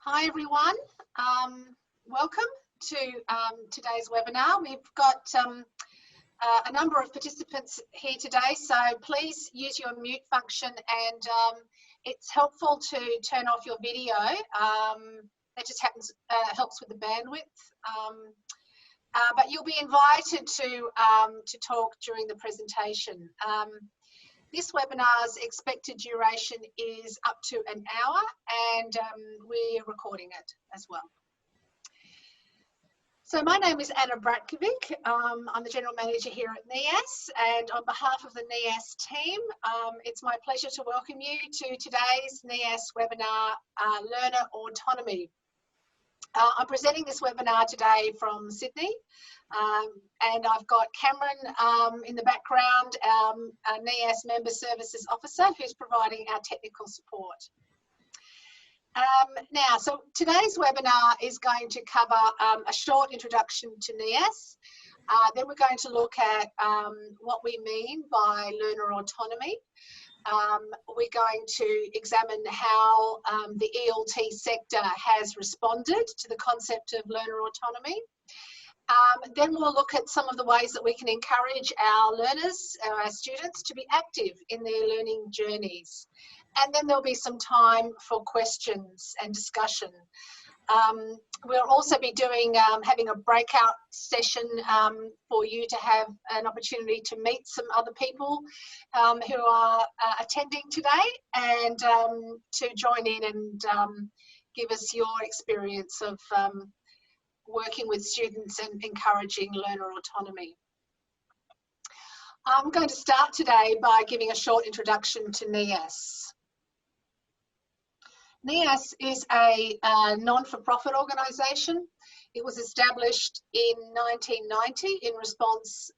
Hi everyone, welcome to today's webinar. We've got a number of participants here today, so please use your mute function, and it's helpful to turn off your video. That just helps with the bandwidth. But you'll be invited to talk during the presentation. This webinar's expected duration is up to an hour, and we're recording it as well. So my name is Anna Bratkovic. I'm the General Manager here at NEAS, and on behalf of the NEAS team, it's my pleasure to welcome you to today's NEAS webinar, Learner Autonomy. I'm presenting this webinar today from Sydney, and I've got Cameron in the background, our NEAS Member Services Officer, who's providing our technical support. Now, so today's webinar is going to cover a short introduction to NEAS. Then we're going to look at what we mean by learner autonomy. We're going to examine how the ELT sector has responded to the concept of learner autonomy. Then we'll look at some of the ways that we can encourage our learners, our students, to be active in their learning journeys. And then there'll be some time for questions and discussion. We'll also be doing having a breakout session for you to have an opportunity to meet some other people who are attending today, and to join in and give us your experience of working with students and encouraging learner autonomy. I'm going to start today by giving a short introduction to NEAS. NEAS is a non-for-profit organisation. It was established in 1990 in response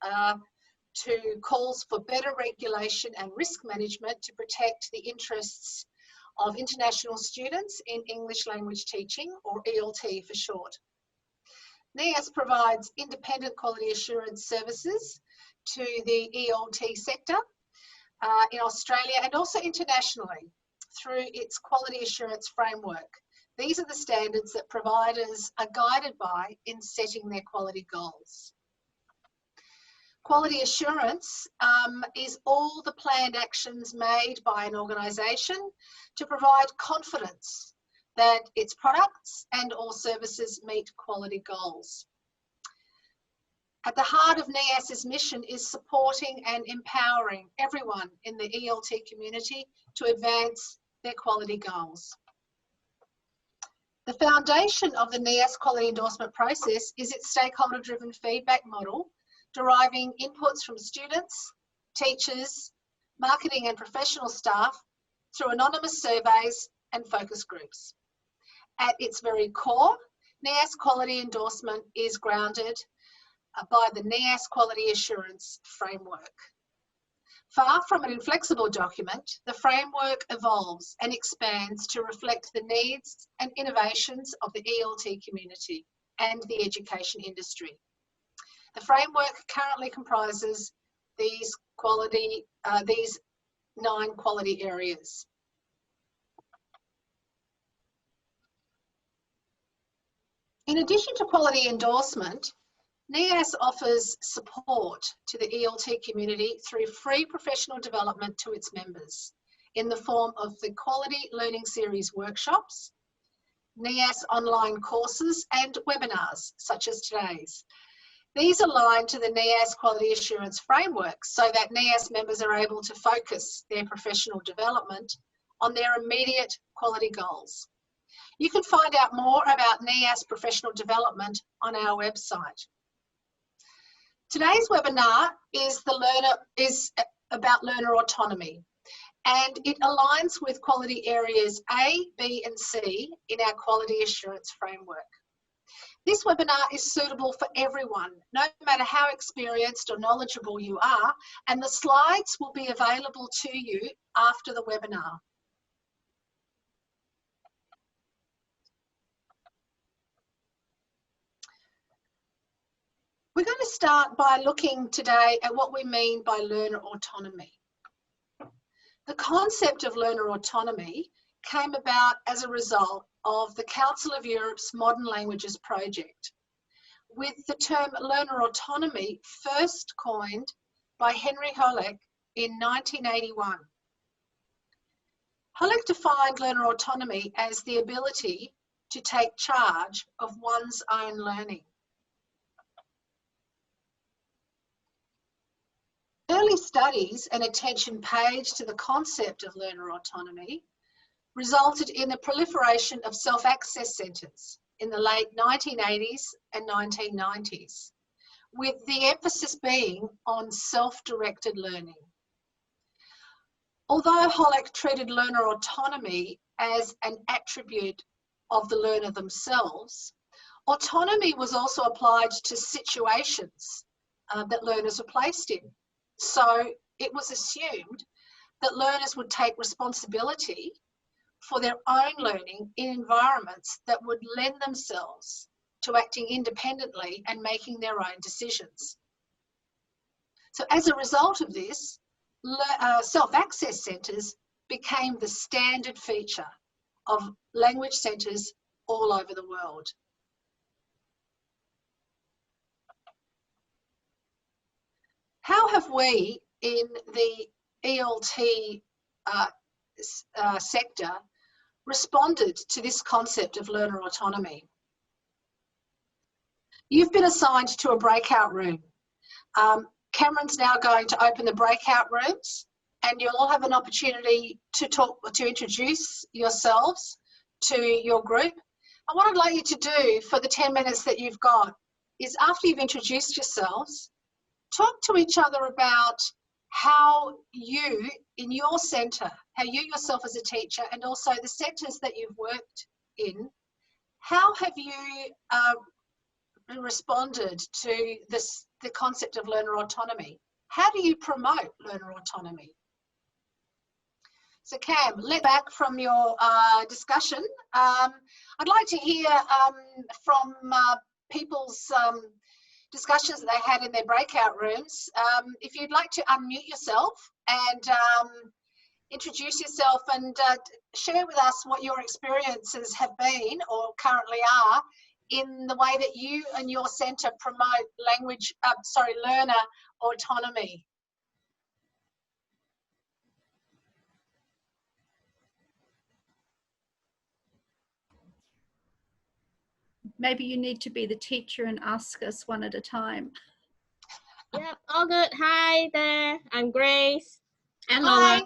to calls for better regulation and risk management to protect the interests of international students in English language teaching, or ELT for short. NEAS provides independent quality assurance services to the ELT sector in Australia and also internationally through its quality assurance framework. These are the standards that providers are guided by in setting their quality goals. Quality assurance is all the planned actions made by an organisation to provide confidence that its products and all services meet quality goals. At the heart of NEAS's mission is supporting and empowering everyone in the ELT community to advance their quality goals. The foundation of the NEAS quality endorsement process is its stakeholder-driven feedback model, deriving inputs from students, teachers, marketing and professional staff through anonymous surveys and focus groups. At its very core, NEAS quality endorsement is grounded by the NEAS quality assurance framework. Far from an inflexible document, the framework evolves and expands to reflect the needs and innovations of the ELT community and the education industry. The framework currently comprises these 9 quality areas. In addition to quality endorsement, NEAS offers support to the ELT community through free professional development to its members in the form of the Quality Learning Series workshops, NEAS online courses and webinars such as today's. These align to the NEAS quality assurance framework so that NEAS members are able to focus their professional development on their immediate quality goals. You can find out more about NEAS professional development on our website. Today's webinar is about learner autonomy, and it aligns with quality areas A, B and C in our quality assurance framework. This webinar is suitable for everyone, no matter how experienced or knowledgeable you are, and the slides will be available to you after the webinar. We're going to start by looking today at what we mean by learner autonomy. The concept of learner autonomy came about as a result of the Council of Europe's Modern Languages project, with the term learner autonomy first coined by Henry Holleck in 1981. Holleck defined learner autonomy as the ability to take charge of one's own learning. Early studies and attention paid to the concept of learner autonomy resulted in the proliferation of self-access centres in the late 1980s and 1990s, with the emphasis being on self-directed learning. Although Holleck treated learner autonomy as an attribute of the learner themselves, autonomy was also applied to situations that learners were placed in. So it was assumed that learners would take responsibility for their own learning in environments that would lend themselves to acting independently and making their own decisions. So as a result of this, self-access centres became the standard feature of language centres all over the world. How have we in the ELT sector responded to this concept of learner autonomy? You've been assigned to a breakout room. Cameron's now going to open the breakout rooms, and you'll all have an opportunity to introduce yourselves to your group. And what I'd like you to do for the 10 minutes that you've got is, after you've introduced yourselves, talk to each other about how you, in your centre, how you yourself as a teacher, and also the centres that you've worked in, how have you responded to the concept of learner autonomy? How do you promote learner autonomy? So Cam, let back from your discussion. I'd like to hear from people's discussions that they had in their breakout rooms. If you'd like to unmute yourself and introduce yourself and share with us what your experiences have been or currently are in the way that you and your centre promote learner autonomy. Maybe you need to be the teacher and ask us one at a time. Yep, all good. Hi there, I'm Grace. And Hi.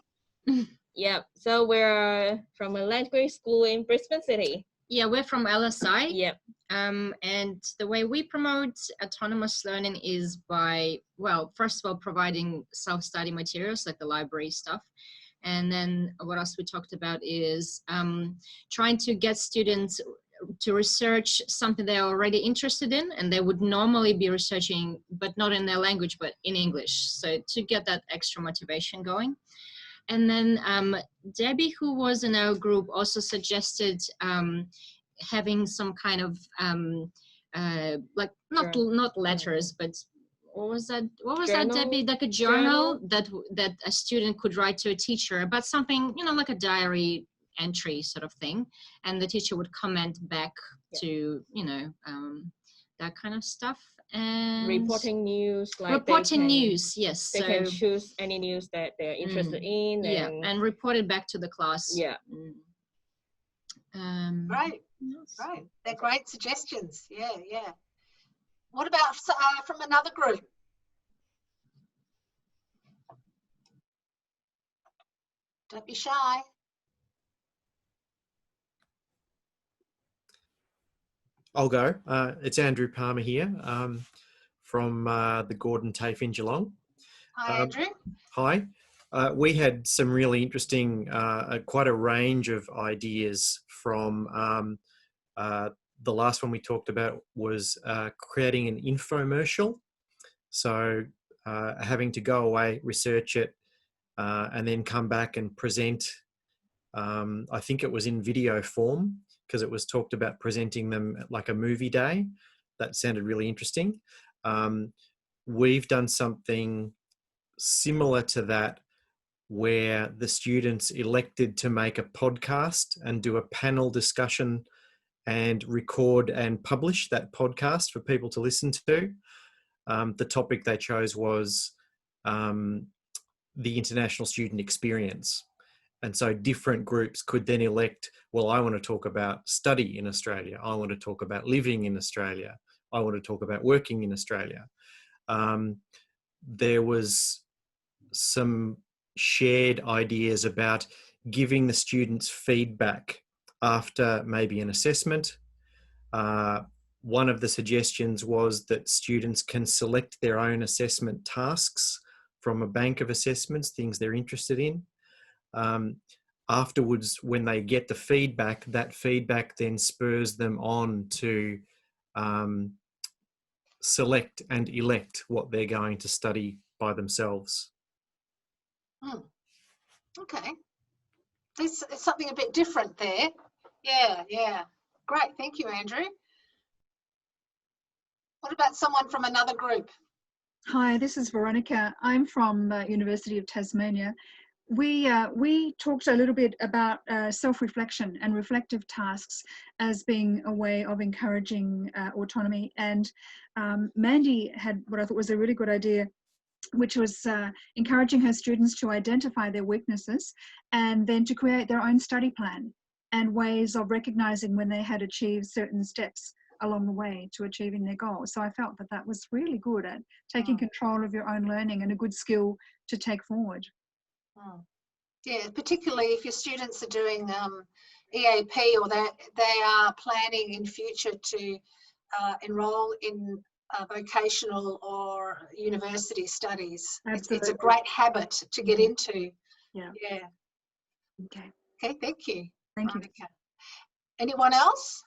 Lola. Yep, so we're from a language school in Brisbane City. Yeah, we're from LSI. Yep. And the way we promote autonomous learning is by, well, first of all, providing self-study materials like the library stuff. And then what else we talked about is trying to get students to research something they're already interested in, and they would normally be researching, but not in their language, but in English. So to get that extra motivation going. And then Debbie, who was in our group, also suggested having some kind of like not letters, but what was that? What was Journal. that, Debbie? Like a journal that a student could write to a teacher about something, you know, like a diary entry sort of thing, and the teacher would comment back to, you know, that kind of stuff. And Reporting news, like reporting news, yes. They can choose any news that they're interested in. Yeah, and report it back to the class. Yeah. Great, great. They're great suggestions. Yeah, yeah. What about from another group? Don't be shy. I'll go. It's Andrew Palmer here from the Gordon TAFE in Geelong. Hi, Andrew. Hi. We had some really interesting, quite a range of ideas from the last one we talked about was creating an infomercial. So having to go away, research it, and then come back and present. I think it was in video form, because it was talked about presenting them like a movie day. That sounded really interesting. We've done something similar to that where the students elected to make a podcast and do a panel discussion and record and publish that podcast for people to listen to. The topic they chose was the international student experience. And so different groups could then elect, well, I want to talk about study in Australia. I want to talk about living in Australia. I want to talk about working in Australia. There was some shared ideas about giving the students feedback after maybe an assessment. One of the suggestions was that students can select their own assessment tasks from a bank of assessments, things they're interested in. Afterwards, when they get the feedback, that feedback then spurs them on to select and elect what they're going to study by themselves. Okay. There's something a bit different there. Yeah. Great. Thank you, Andrew. What about someone from another group? Hi, this is Veronica. I'm from University of Tasmania. We talked a little bit about self-reflection and reflective tasks as being a way of encouraging autonomy. And Mandy had what I thought was a really good idea, which was encouraging her students to identify their weaknesses and then to create their own study plan and ways of recognizing when they had achieved certain steps along the way to achieving their goals. So I felt that that was really good at taking control of your own learning and a good skill to take forward. Yeah, particularly if your students are doing EAP or they are planning in future to enrol in vocational or university studies. It's a great habit to get into. Yeah. Okay, Thank you. Thank you. Anyone else?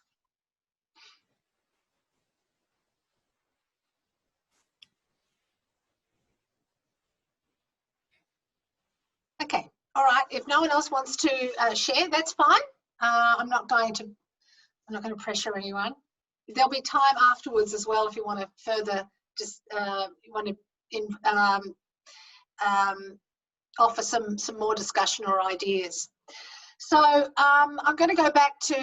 Okay, all right. If no one else wants to share, that's fine. I'm not going to pressure anyone. There'll be time afterwards as well if you want to further offer some more discussion or ideas. So I'm going to go back to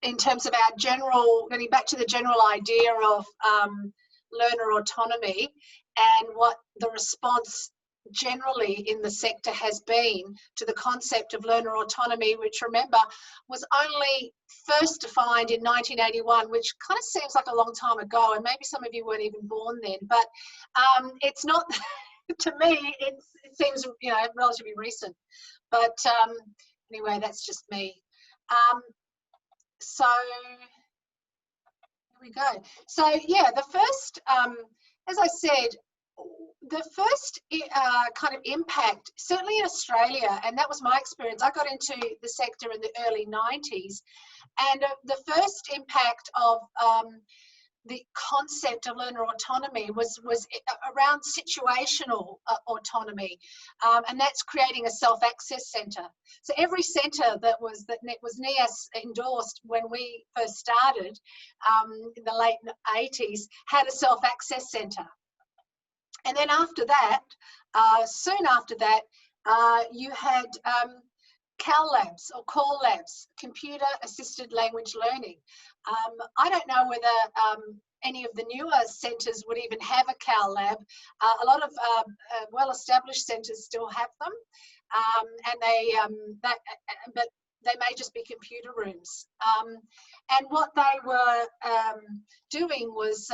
in terms of getting back to the general idea of learner autonomy and what the response generally in the sector has been to the concept of learner autonomy, which, remember, was only first defined in 1981, which kind of seems like a long time ago, and maybe some of you weren't even born then, but it's not, to me, it seems, relatively recent. But anyway, that's just me. So here we go. So yeah, the first, as I said, the first kind of impact, certainly in Australia, and that was my experience. I got into the sector in the early 90s, and the first impact of the concept of learner autonomy was around situational autonomy, and that's creating a self-access centre. So every centre that was NEAS endorsed when we first started in the late 80s had a self-access centre. And then after that, soon after that, you had CAL labs or CALL labs, computer assisted language learning. I don't know whether any of the newer centres would even have a CAL lab. A lot of well-established centres still have them, but they may just be computer rooms. And what they were doing was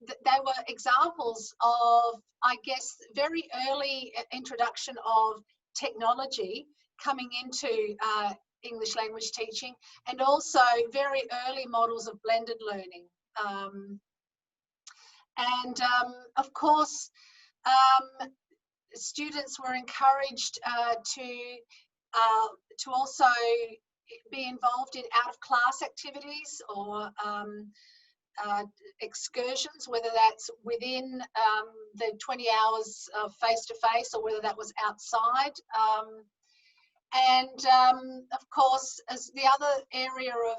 they were examples of, I guess, very early introduction of technology coming into English language teaching, and also very early models of blended learning. Of course, students were encouraged to also be involved in out-of-class activities or excursions, whether that's within the 20 hours of face-to-face or whether that was outside. Of course, as the other area of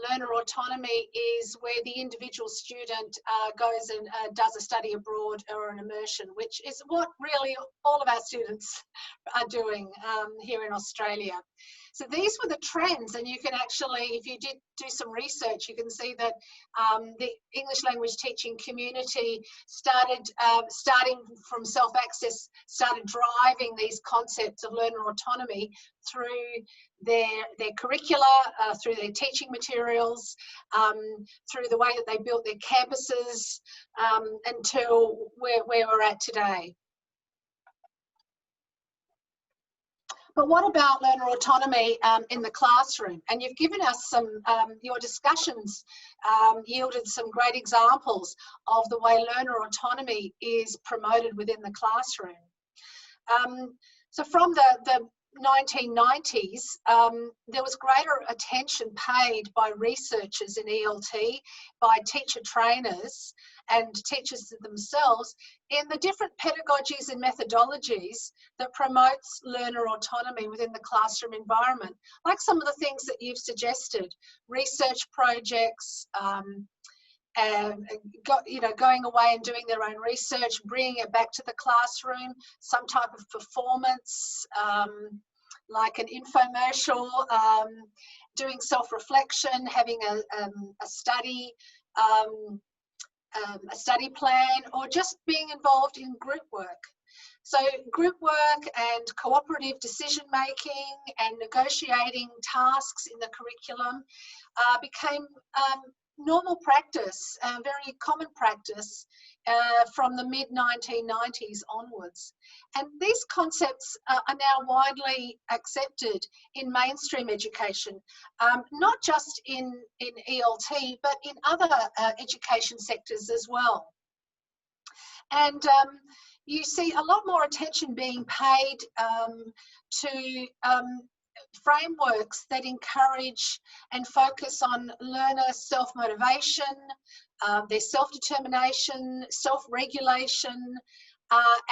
learner autonomy is where the individual student goes and does a study abroad or an immersion, which is what really all of our students are doing here in Australia. So these were the trends, and you can actually, if you did do some research, you can see that the English language teaching community starting from self-access, started driving these concepts of learner autonomy through their curricula, through their teaching materials, through the way that they built their campuses, until where we're at today. But what about learner autonomy in the classroom? And you've given us some, your discussions yielded some great examples of the way learner autonomy is promoted within the classroom. So from the 1990s, there was greater attention paid by researchers in ELT, by teacher trainers and teachers themselves in the different pedagogies and methodologies that promotes learner autonomy within the classroom environment, like some of the things that you've suggested, research projects, going away and doing their own research, bringing it back to the classroom, some type of performance, like an infomercial, doing self-reflection, having a study plan, or just being involved in group work. So group work and cooperative decision making and negotiating tasks in the curriculum became normal practice, very common practice from the mid-1990s onwards. And these concepts are now widely accepted in mainstream education, not just in ELT, but in other education sectors as well. And you see a lot more attention being paid to frameworks that encourage and focus on learner self-motivation, their self-determination, self-regulation,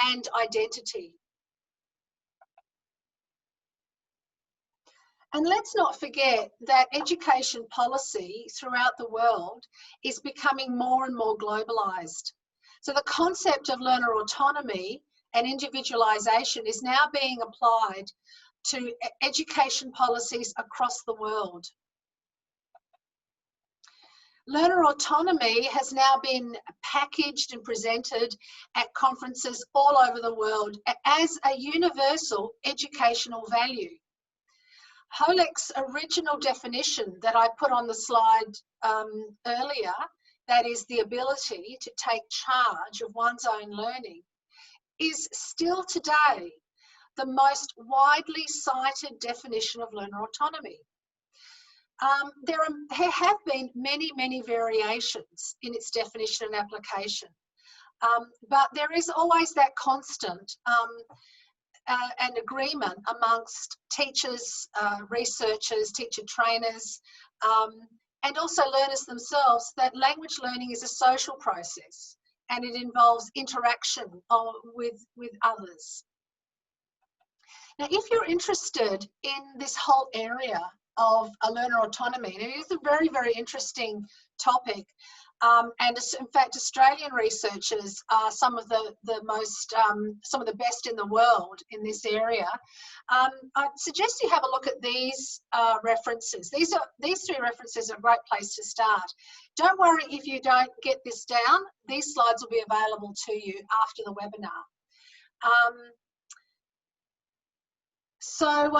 and identity. And let's not forget that education policy throughout the world is becoming more and more globalised. So the concept of learner autonomy and individualisation is now being applied to education policies across the world. Learner autonomy has now been packaged and presented at conferences all over the world as a universal educational value. Holek's original definition that I put on the slide earlier, that is the ability to take charge of one's own learning, is still today the most widely cited definition of learner autonomy. There have been many variations in its definition and application, but there is always that constant and agreement amongst teachers, researchers, teacher trainers, and also learners themselves that language learning is a social process and it involves interaction with others. Now, if you're interested in this whole area of learner autonomy, and it is a very interesting topic, and in fact, Australian researchers are some of the best in the world in this area. I suggest you have a look at these references. These three references are a great place to start. Don't worry if you don't get this down. These slides will be available to you after the webinar. So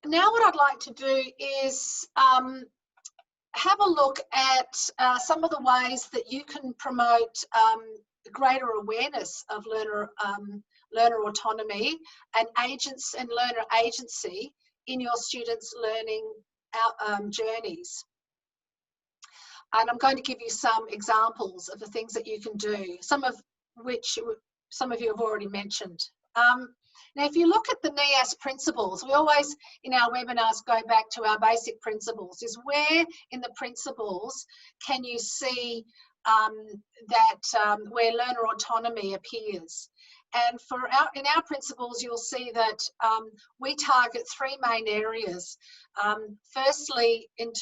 now what I'd like to do is have a look at some of the ways that you can promote greater awareness of learner autonomy and learner agency in your students' learning journeys. And I'm going to give you some examples of the things that you can do, some of which some of you have already mentioned. Now, if you look at the NEAS principles, we always, in our webinars, go back to our basic principles, is where in the principles can you see where learner autonomy appears. And in our principles, you'll see that we target three main areas. Firstly, in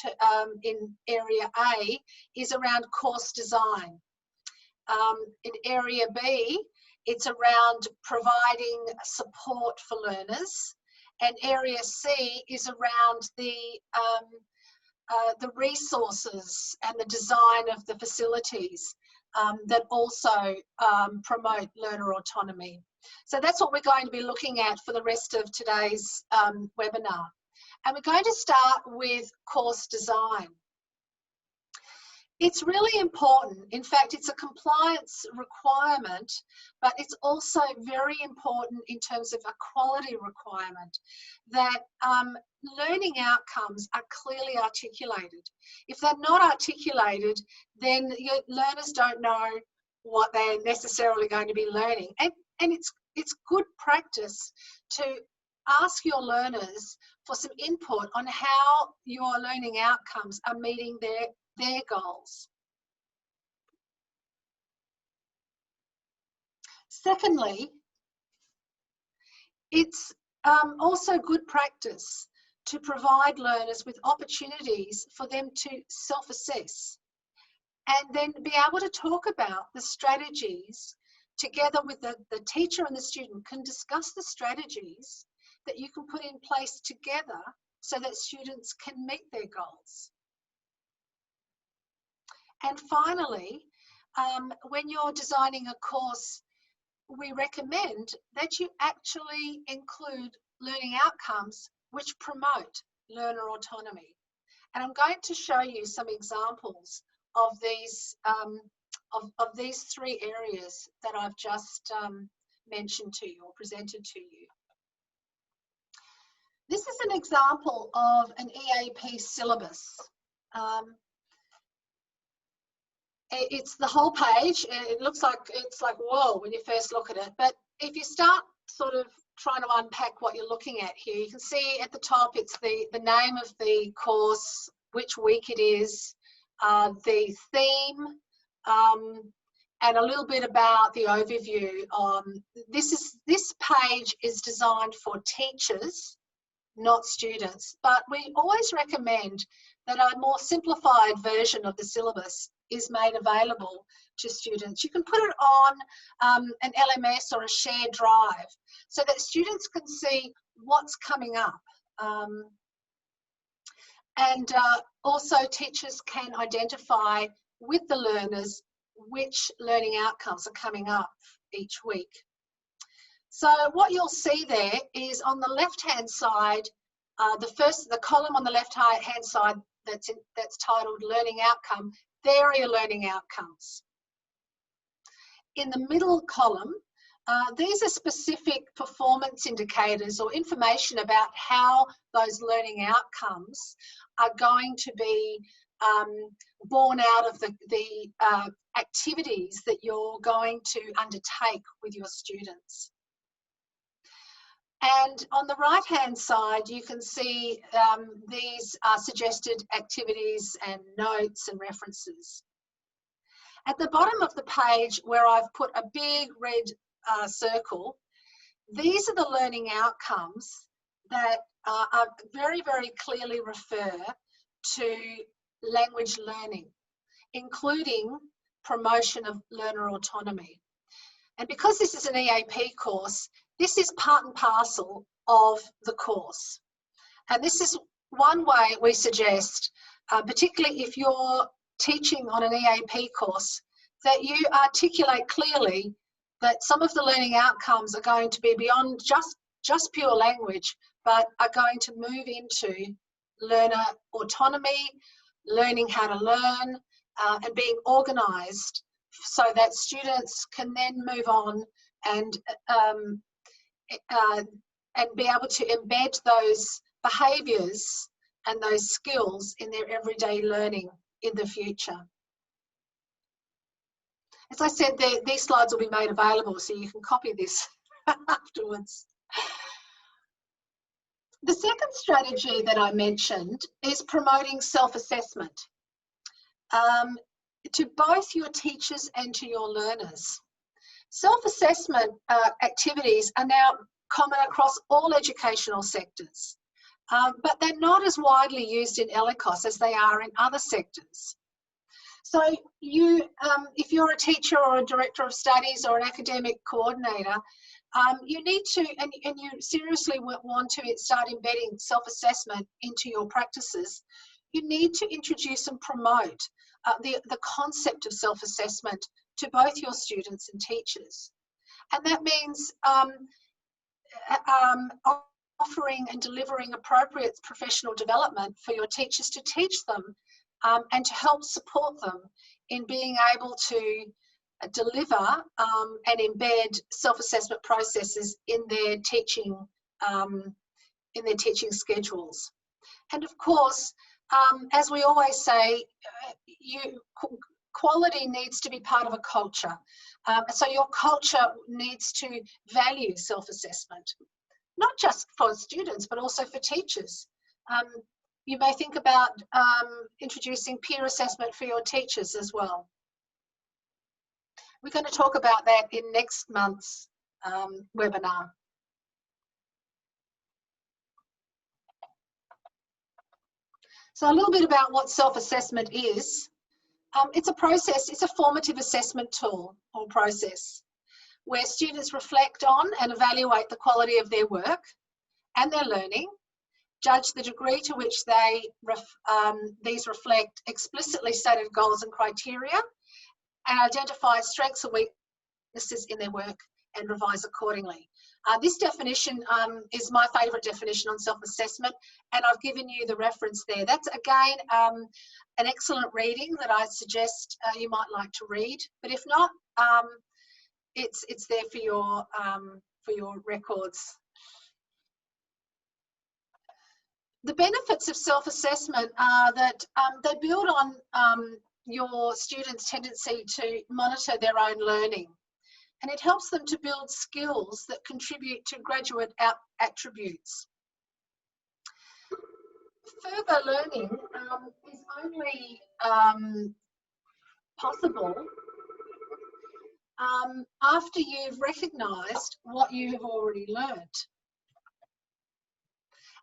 area A is around course design. In area B, it's around providing support for learners. And area C is around the resources and the design of the facilities that also promote learner autonomy. So that's what we're going to be looking at for the rest of today's webinar. And we're going to start with course design. It's really important. In fact, it's a compliance requirement, but it's also very important in terms of a quality requirement that learning outcomes are clearly articulated. If they're not articulated, then your learners don't know what they're necessarily going to be learning. And it's good practice to ask your learners for some input on how your learning outcomes are meeting their goals. Secondly, it's also good practice to provide learners with opportunities for them to self-assess and then be able to talk about the strategies together with the teacher and the student can discuss the strategies that you can put in place together so that students can meet their goals. And finally, when you're designing a course, we recommend that you actually include learning outcomes which promote learner autonomy. And I'm going to show you some examples of these three areas that I've just mentioned to you or presented to you. This is an example of an EAP syllabus. It's the whole page. It looks like it's like, whoa, when you first look at it. But if you start sort of trying to unpack what you're looking at here, you can see at the top it's the name of the course, which week it is, the theme, and a little bit about the overview. This page is designed for teachers, not students, but we always recommend that a more simplified version of the syllabus is made available to students. You can put it on an LMS or a shared drive so that students can see what's coming up. And also teachers can identify with the learners which learning outcomes are coming up each week. So what you'll see there is on the left-hand side, the column on the left-hand side that's titled Learning Outcome, there are your learning outcomes. In the middle column, these are specific performance indicators or information about how those learning outcomes are going to be born out of the activities that you're going to undertake with your students. And on the right-hand side, you can see these are suggested activities and notes and references. At the bottom of the page, where I've put a big red circle, these are the learning outcomes that are very, very clearly refer to language learning, including promotion of learner autonomy. And because this is an EAP course, this is part and parcel of the course. And this is one way we suggest, particularly if you're teaching on an EAP course, that you articulate clearly that some of the learning outcomes are going to be beyond just pure language, but are going to move into learner autonomy, learning how to learn, and being organised so that students can then move on and be able to embed those behaviours and those skills in their everyday learning in the future. As I said, these slides will be made available so you can copy this afterwards. The second strategy that I mentioned is promoting self-assessment to both your teachers and to your learners. Self-assessment activities are now common across all educational sectors, but they're not as widely used in ELICOS as they are in other sectors. So if you're a teacher or a director of studies or an academic coordinator, you need to, and you seriously want to start embedding self-assessment into your practices, you need to introduce and promote the concept of self-assessment to both your students and teachers. And that means offering and delivering appropriate professional development for your teachers to teach them and to help support them in being able to deliver and embed self-assessment processes in their teaching schedules. And of course, as we always say, quality needs to be part of a culture. So your culture needs to value self-assessment, not just for students, but also for teachers. You may think about introducing peer assessment for your teachers as well. We're going to talk about that in next month's webinar. So a little bit about what self-assessment is. It's a process, it's a formative assessment tool or process where students reflect on and evaluate the quality of their work and their learning, judge the degree to which these reflect explicitly stated goals and criteria, and identify strengths and weaknesses in their work and revise accordingly. This definition is my favourite definition on self-assessment, and I've given you the reference there. That's again an excellent reading that I suggest you might like to read. But if not, it's there for your records. The benefits of self-assessment are that they build on your students' tendency to monitor their own learning, and it helps them to build skills that contribute to graduate attributes. Further learning is only possible after you've recognised what you have already learnt.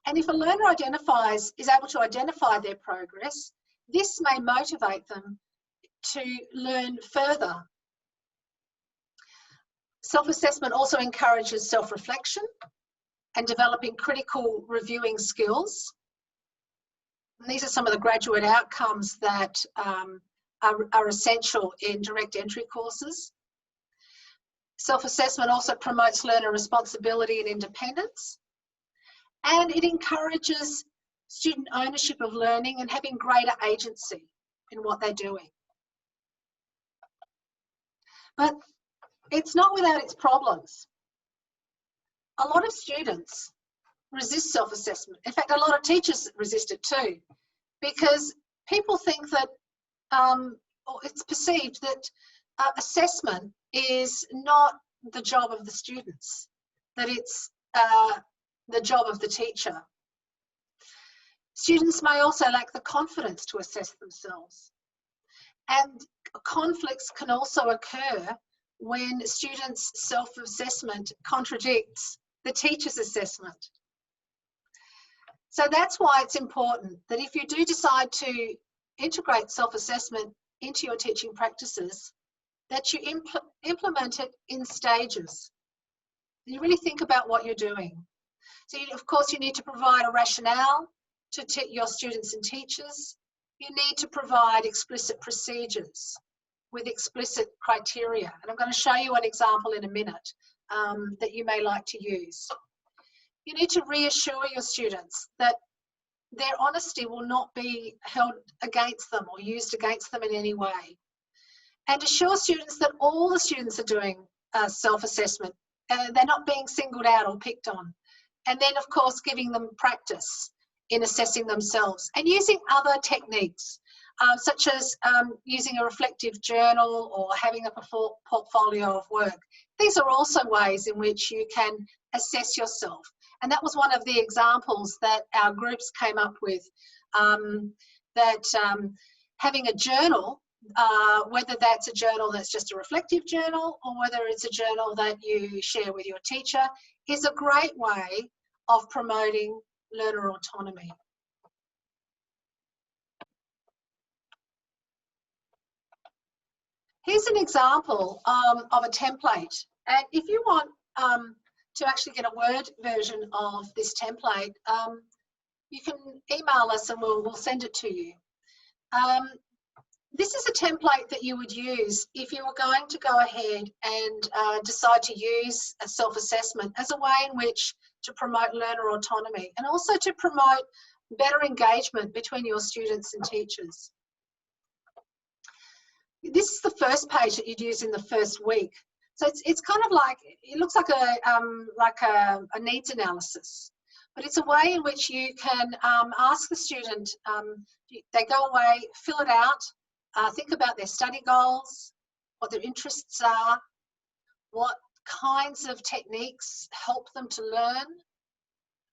And if a learner is able to identify their progress, this may motivate them to learn further. Self-assessment also encourages self-reflection and developing critical reviewing skills. And these are some of the graduate outcomes that are essential in direct entry courses. Self-assessment also promotes learner responsibility and independence, and it encourages student ownership of learning and having greater agency in what they're doing. But it's not without its problems. A lot of students resist self-assessment. In fact, a lot of teachers resist it too, because people think that, or it's perceived that assessment is not the job of the students, that it's the job of the teacher. Students may also lack the confidence to assess themselves. And conflicts can also occur when students' self-assessment contradicts the teacher's assessment. So that's why it's important that if you do decide to integrate self-assessment into your teaching practices, that you implement it in stages. You really think about what you're doing. So of course you need to provide a rationale to your students and teachers. You need to provide explicit procedures with explicit criteria. And I'm going to show you an example in a minute that you may like to use. You need to reassure your students that their honesty will not be held against them or used against them in any way. And assure students that all the students are doing self-assessment. They're not being singled out or picked on. And then, of course, giving them practice in assessing themselves and using other techniques, such as using a reflective journal or having a portfolio of work. These are also ways in which you can assess yourself. And that was one of the examples that our groups came up with, that having a journal whether that's a journal that's just a reflective journal or whether it's a journal that you share with your teacher, is a great way of promoting learner autonomy. Here's an example of a template. And if you want to actually get a Word version of this template, you can email us and we'll send it to you. This is a template that you would use if you were going to go ahead and decide to use a self-assessment as a way in which to promote learner autonomy and also to promote better engagement between your students and teachers. This is the first page that you'd use in the first week. So it's kind of like, it looks like a needs analysis, but it's a way in which you can ask the student, they go away, fill it out, think about their study goals, what their interests are, what kinds of techniques help them to learn,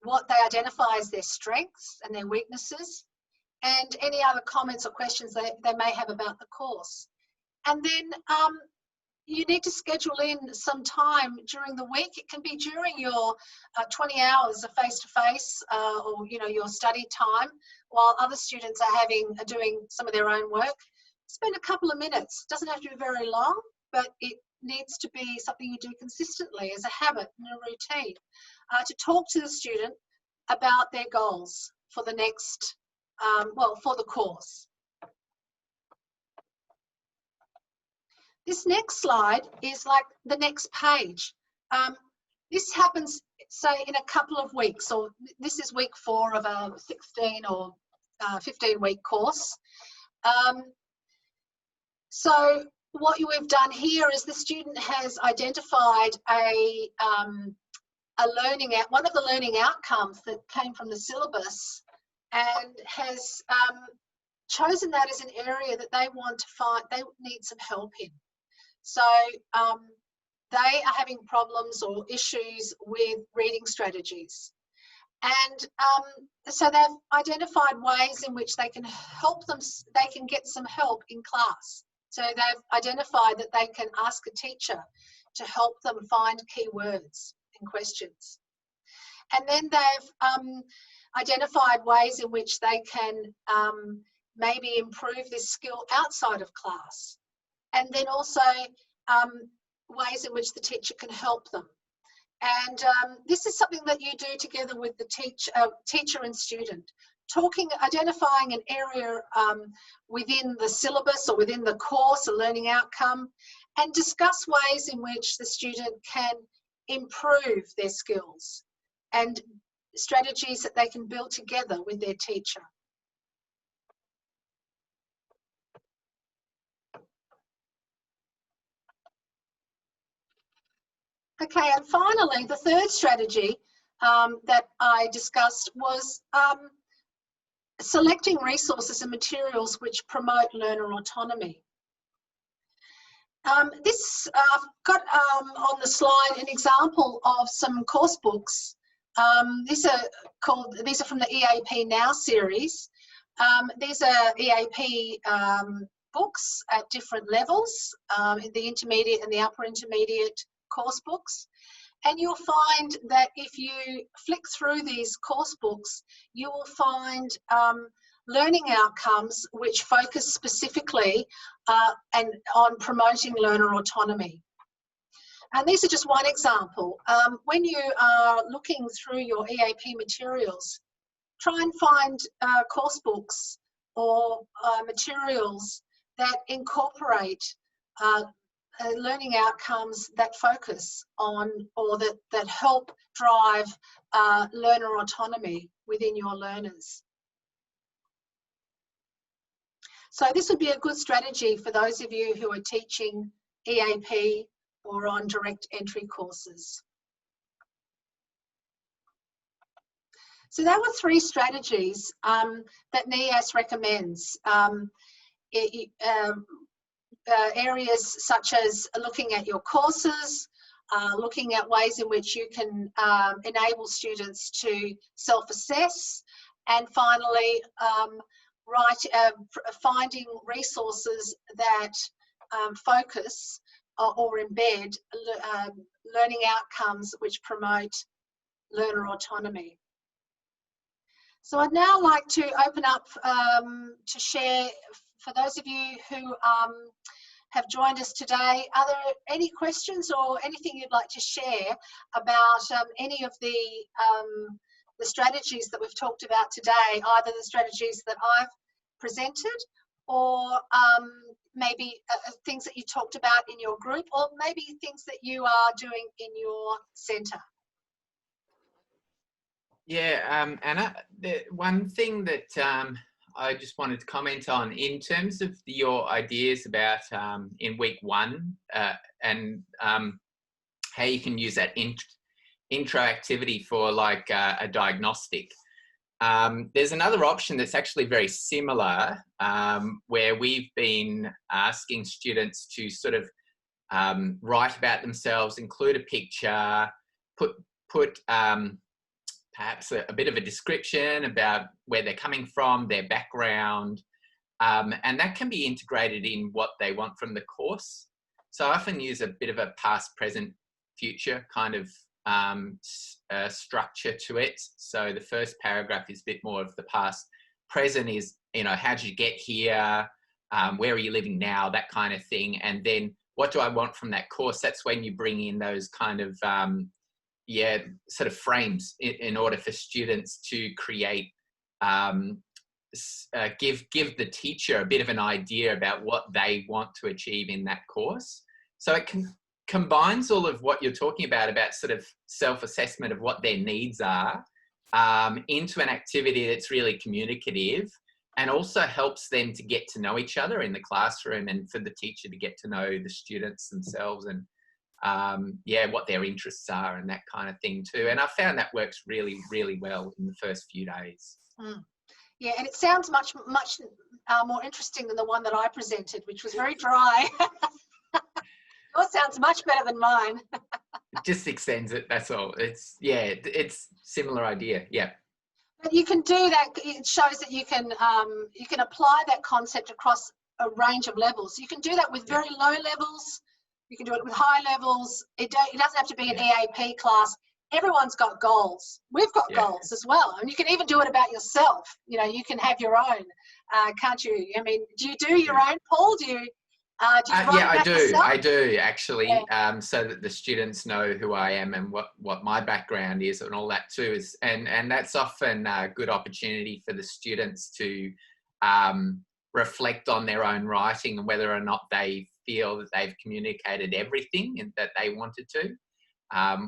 what they identify as their strengths and their weaknesses, and any other comments or questions they may have about the course. And then you need to schedule in some time during the week. It can be during your 20 hours of face-to-face or your study time while other students are doing some of their own work. Spend a couple of minutes. It doesn't have to be very long, but it needs to be something you do consistently as a habit and a routine to talk to the student about their goals for the next, for the course. This next slide is like the next page. This happens, say, in a couple of weeks, or this is week 4 of a 16 or 15-week course. So what we've done here is the student has identified one of the learning outcomes that came from the syllabus and has chosen that as an area that they need some help in. So they are having problems or issues with reading strategies. And so they've identified ways in which they can help them, they can get some help in class. So they've identified that they can ask a teacher to help them find key words and questions. And then they've identified ways in which they can maybe improve this skill outside of class. And then also ways in which the teacher can help them. And this is something that you do together with the teacher and student, identifying an area within the syllabus or within the course, a learning outcome, and discuss ways in which the student can improve their skills and strategies that they can build together with their teacher. Okay, and finally, the third strategy that I discussed was selecting resources and materials which promote learner autonomy. I've got on the slide an example of some course books. These are from the EAP Now series. These are EAP books at different levels, the intermediate and the upper intermediate course books. And you'll find that if you flick through these course books, you will find learning outcomes which focus specifically and on promoting learner autonomy. And these are just one example. When you are looking through your EAP materials, try and find course books or materials that incorporate learning outcomes that focus on or that help drive learner autonomy within your learners. So this would be a good strategy for those of you who are teaching EAP or on direct entry courses. So there were 3 strategies that NEAS recommends. Areas such as looking at your courses, looking at ways in which you can enable students to self-assess, and finally finding resources that focus or embed learning outcomes which promote learner autonomy. So I'd now like to open up to share, for those of you who have joined us today, are there any questions or anything you'd like to share about any of the strategies that we've talked about today, either the strategies that I've presented or maybe things that you talked about in your group, or maybe things that you are doing in your centre? Yeah, Anna, the one thing that I just wanted to comment on in terms of your ideas about in week 1 and how you can use that intro activity for like a diagnostic. There's another option that's actually very similar where we've been asking students to sort of write about themselves, include a picture, put perhaps a bit of a description about where they're coming from, their background, and that can be integrated in what they want from the course. So I often use a bit of a past, present, future kind of structure to it. So the first paragraph is a bit more of the past. Present is, you know, how did you get here? Where are you living now? That kind of thing. And then what do I want from that course? That's when you bring in those kind of sort of frames in order for students to create, give the teacher a bit of an idea about what they want to achieve in that course. So it combines all of what you're talking about sort of self-assessment of what their needs are, into an activity that's really communicative and also helps them to get to know each other in the classroom and for the teacher to get to know the students themselves and what their interests are and that kind of thing too. And I found that works really, really well in the first few days. Yeah, and it sounds much more interesting than the one that I presented, which was very dry. Yours sounds much better than mine. It just extends it, that's all. It's similar idea, yeah. But you can do that. It shows that you can apply that concept across a range of levels. You can do that with very low levels. You can do it with high levels. It doesn't have to be an EAP class. Everyone's got goals. We've got goals as well. And you can even do it about yourself. You know, you can have your own, can't you? I mean, do you do your own, Paul? Do you I do. yourself? I do actually, so that the students know who I am and what my background is and all that too. And that's often a good opportunity for the students to reflect on their own writing and whether or not they feel that they've communicated everything that they wanted to.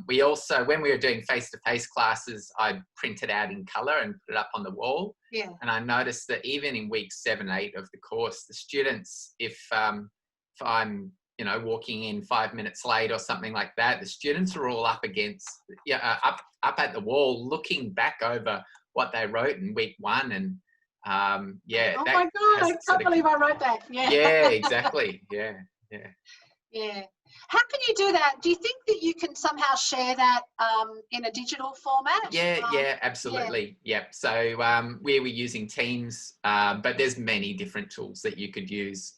We also, when we were doing face-to-face classes, I printed out in colour and put it up on the wall. Yeah. And I noticed that even in weeks 7, 8 of the course, the students, if I'm, you know, walking in 5 minutes late or something like that, the students are all up against, up at the wall, looking back over what they wrote in week 1, and oh my God! I can't believe I wrote that. Yeah. Yeah, exactly. Yeah. How can you do that? Do you think that you can somehow share that in a digital format? Yeah, absolutely. Yeah. So we were using Teams, but there's many different tools that you could use.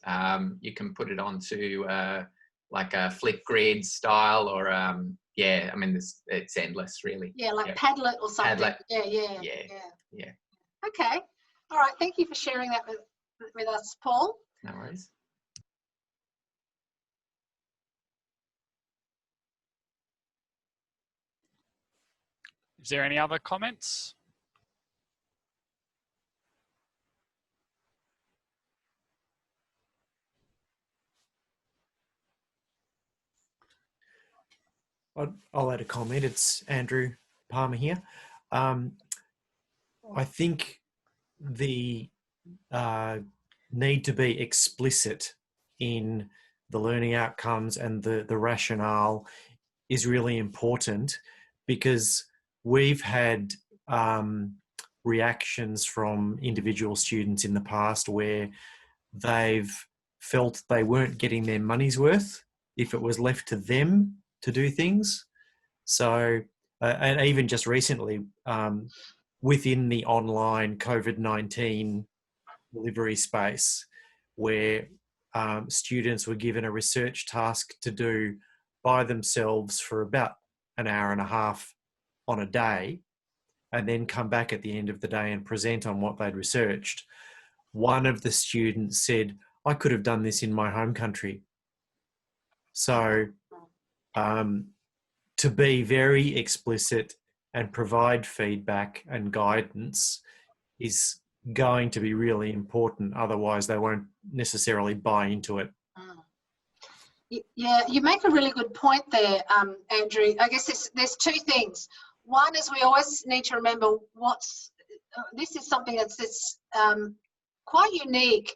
You can put it onto like a Flipgrid style, or I mean, it's endless, really. Yeah, like Padlet or something. Padlet. Yeah. Okay. All right. Thank you for sharing that with us, Paul. No worries. Is there any other comments? I'll add a comment. It's Andrew Palmer here. I think the need to be explicit in the learning outcomes and the rationale is really important, because we've had reactions from individual students in the past where they've felt they weren't getting their money's worth if it was left to them to do things. So, and even just recently, within the online COVID-19 delivery space where students were given a research task to do by themselves for about an hour and a half on a day, and then come back at the end of the day and present on what they'd researched. One of the students said, I could have done this in my home country. So to be very explicit and provide feedback and guidance is going to be really important. Otherwise, they won't necessarily buy into it. Yeah, you make a really good point there, Andrew. I guess there's two things. One is we always need to remember this is something that's quite unique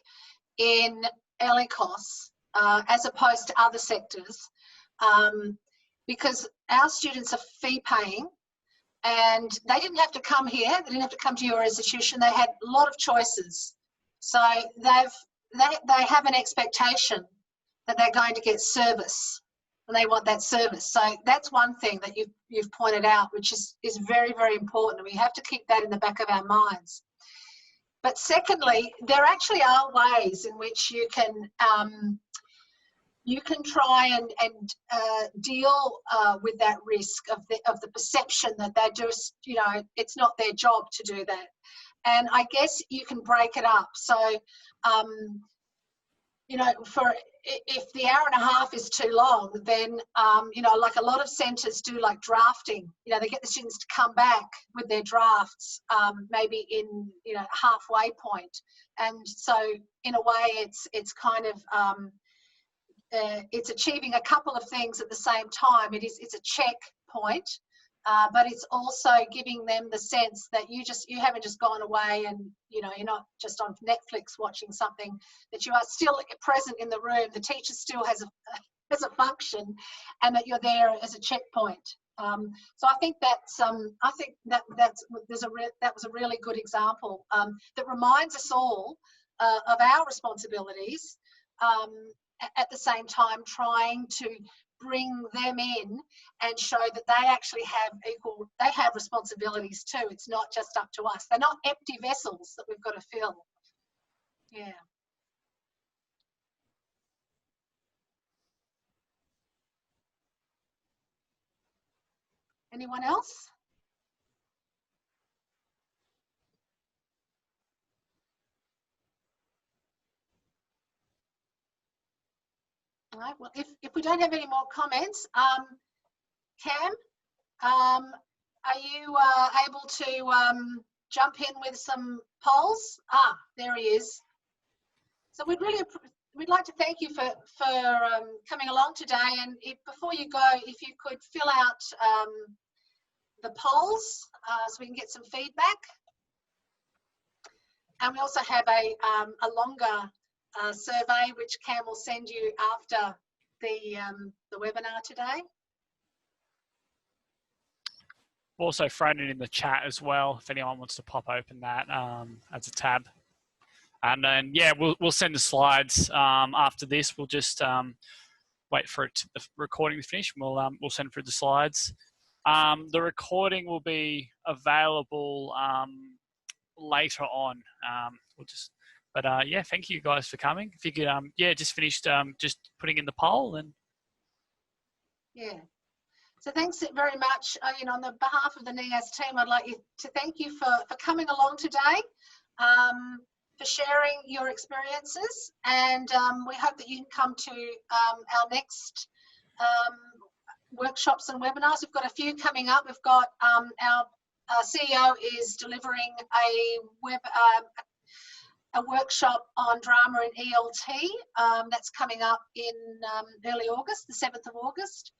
in ELICOS as opposed to other sectors, because our students are fee paying and they didn't have to come here, they didn't have to come to your institution, they had a lot of choices. So they have an expectation that they're going to get service and they want that service. So that's one thing that you've pointed out, which is very, very important, and we have to keep that in the back of our minds. But secondly, there actually are ways in which you can try and deal with that risk of the perception that they're just, it's not their job to do that. And I guess you can break it up. So, if the hour and a half is too long, then, like a lot of centres do, like drafting, they get the students to come back with their drafts, maybe in, halfway point. And so in a way, it's kind of, it's achieving a couple of things at the same time. It's a checkpoint, but it's also giving them the sense that you haven't just gone away and you're not just on Netflix watching something, that you are still present in the room. The teacher still has a function, and that you're there as a checkpoint. So I think that was a really good example that reminds us all of our responsibilities. At the same time, trying to bring them in and show that they actually have responsibilities too. It's not just up to us. They're not empty vessels that we've got to fill. Yeah. Anyone else? All right, well, if we don't have any more comments, Cam, are you able to jump in with some polls? There he is. So we'd like to thank you for coming along today. And before you go, if you could fill out the polls so we can get some feedback. And we also have a longer survey which Cam will send you after the webinar today. Also thrown it in the chat as well if anyone wants to pop open that as a tab. And then we'll send the slides after this. We'll just wait for the recording to finish. We'll send through the slides. The recording will be available later on. Thank you guys for coming. If you could, just finished just putting in the poll and. Yeah. So thanks very much. On the behalf of the NEAS team, I'd like to thank you for coming along today, for sharing your experiences, and we hope that you can come to our next workshops and webinars. We've got a few coming up. We've got our CEO is delivering a workshop on drama and ELT that's coming up in early August, the 7th of August.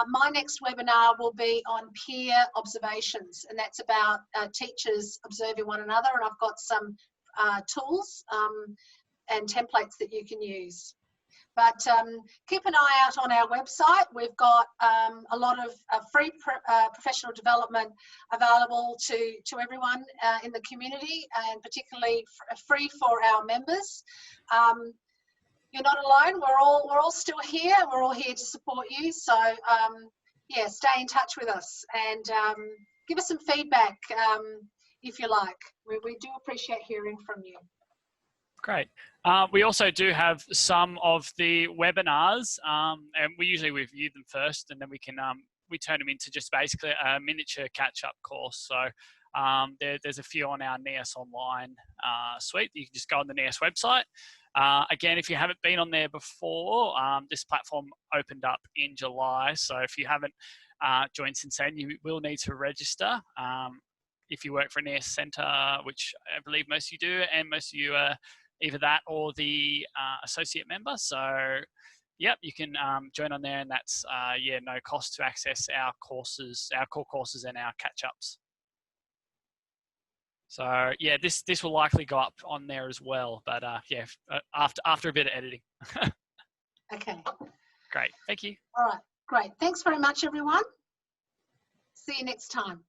My next webinar will be on peer observations, and that's about teachers observing one another, and I've got some tools and templates that you can use. But keep an eye out on our website. We've got a lot of free professional development available to everyone in the community, and particularly free for our members. You're not alone. We're all still here. We're all here to support you. So stay in touch with us and give us some feedback if you like. We do appreciate hearing from you. Great. We also do have some of the webinars, and we usually review them first, and then we can we turn them into just basically a miniature catch-up course. So there's a few on our NEAS online suite. You can just go on the NEAS website. Again, if you haven't been on there before, this platform opened up in July. So if you haven't joined since then, you will need to register. If you work for a NEAS centre, which I believe most of you do, and most of you are either that or the associate member. So, yep, you can join on there, and that's yeah, no cost to access our courses, our core courses, and our catch-ups. So yeah, this will likely go up on there as well. But yeah, after a bit of editing. Okay. Great, thank you. All right, great. Thanks very much, everyone. See you next time.